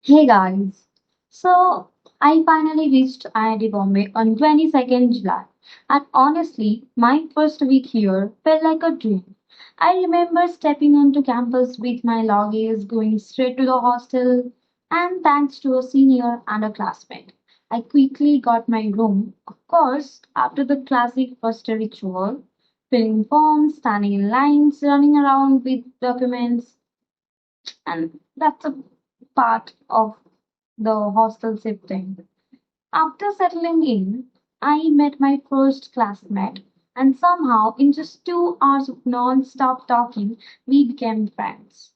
Hey guys, so I finally reached IIT Bombay on 22nd July, and honestly, my first week here felt like a dream. I remember stepping onto campus with my luggage, going straight to the hostel, and thanks to a senior and a classmate, I quickly got my room. Of course, after the classic first ritual, filling forms, standing in lines, running around with documents, and that's a part of the hostel shifting. After settling in, I met my first classmate, and somehow, in just 2 hours of non stop talking, we became friends.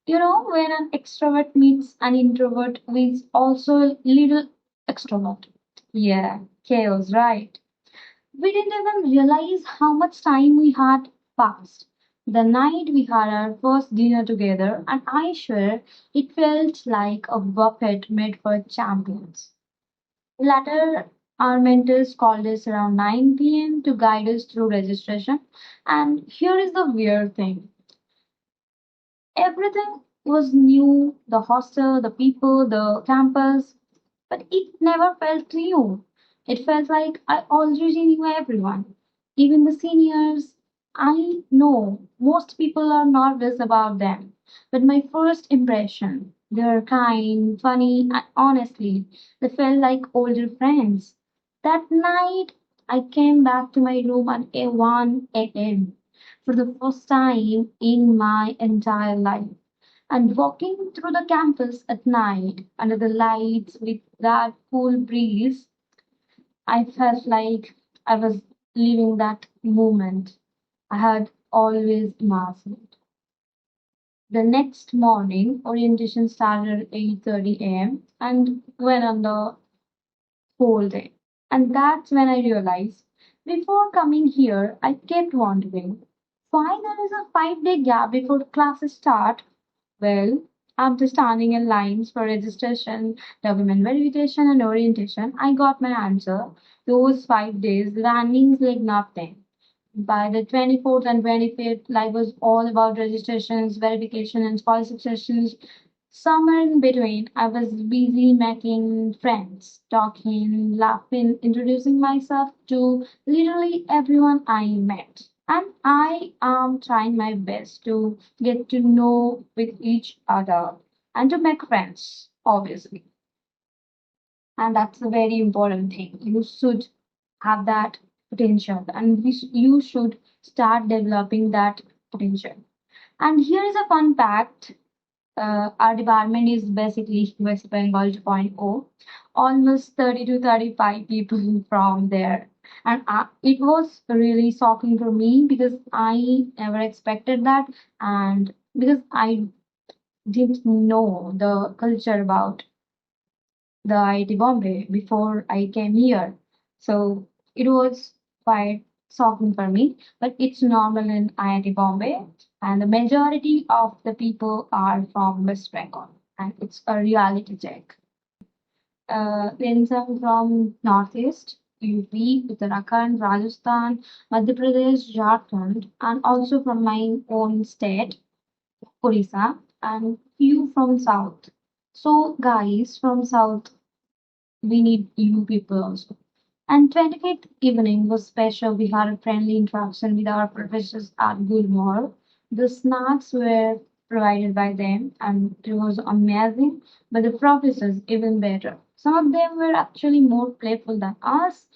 You know, when an extrovert meets an introvert who is also a little extrovert. Yeah, chaos, right? We didn't even realize how much time we had passed. The night we had our first dinner together, and I swear it felt like a buffet made for champions. Later, our mentors called us around 9 p.m. to guide us through registration. And here is the weird thing, everything was new, the hostel, the people, the campus, but it never felt new. It felt like I already knew everyone, even the seniors. I know most people are nervous about them, but my first impression, they're kind, funny, and honestly, they felt like older friends. That night, I came back to my room at 1 a.m. for the first time in my entire life. And walking through the campus at night under the lights with that cool breeze, I felt like I was living that moment I had always imagined. The next morning, orientation started at 8:30 a.m. and went on the whole day. And that's when I realized before coming here, I kept wondering why there is a 5 day gap before classes start. Well, after standing in lines for registration, document verification, and orientation, I got my answer. Those 5 days, landings like nothing. By the 24th and 25th, life was all about registrations, verification, and scholarship sessions. Somewhere in between, I was busy making friends, talking, laughing, introducing myself to literally everyone I met. And I am trying my best to get to know with each other and to make friends, obviously. And that's a very important thing. You should have that potential, and you should start developing that potential. And here is a fun fact, our department is basically West Bengal 2.0, almost 30 to 35 people from there. And it was really shocking for me because I never expected that, and because I didn't know the culture about the IIT Bombay before I came here. So it was quite shocking for me, but it's normal in IIT Bombay, and the majority of the people are from West Bengal, and it's a reality check. Then some from Northeast, UP, Uttarakhand, Rajasthan, Madhya Pradesh, Jharkhand, and also from my own state, Orissa, and few from South. So guys from South, we need you people also. And 25th evening was special. We had a friendly interaction with our professors at Gulmore. The snacks were provided by them and it was amazing, but the professors even better. Some of them were actually more playful than us.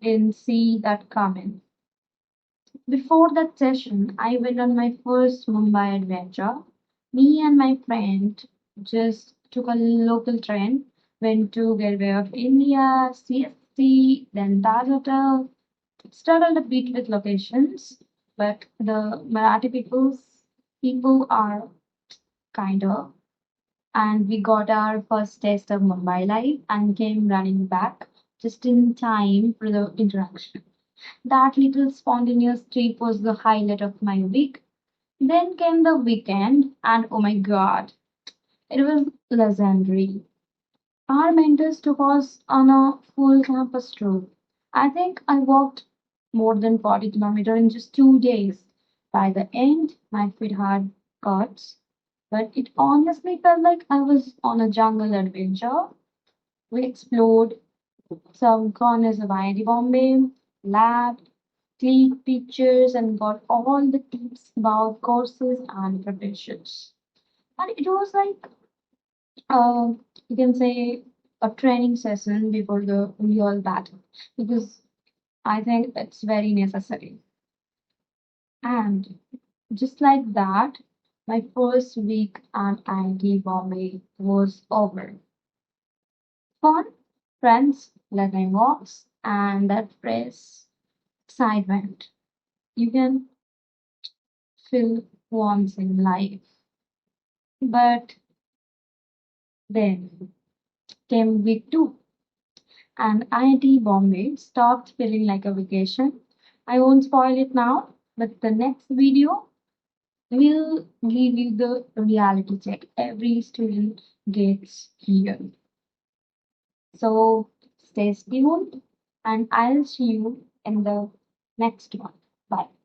Didn't see that coming. Before that session, I went on my first Mumbai adventure. Me and my friend just took a local train, went to Gateway of India CST, then Taj Hotel. Struggled a bit with locations, but the Marathi people are kinder, and we got our first taste of Mumbai life and came running back just in time for the interaction. That little spontaneous trip was the highlight of my week. Then came the weekend, and oh my god, it was legendary. Our mentors took us on a full campus tour. I think I walked more than 40 kilometers in just 2 days. By the end, my feet had cuts, but it honestly felt like I was on a jungle adventure. We explored some corners of IIT Bombay, laughed, clicked pictures, and got all the tips about courses and professions. And it was like, uh, you can say, a training session before the real battle, because I think it's very necessary. And just like that, my first week at IIT Bombay was over. Fun, friends, learning walks, and that phrase excitement you can feel once in life. But then came week two, and IIT Bombay stopped feeling like a vacation. I won't spoil it now, but the next video will give you the reality check every student gets here. So stay tuned, and I'll see you in the next one. Bye.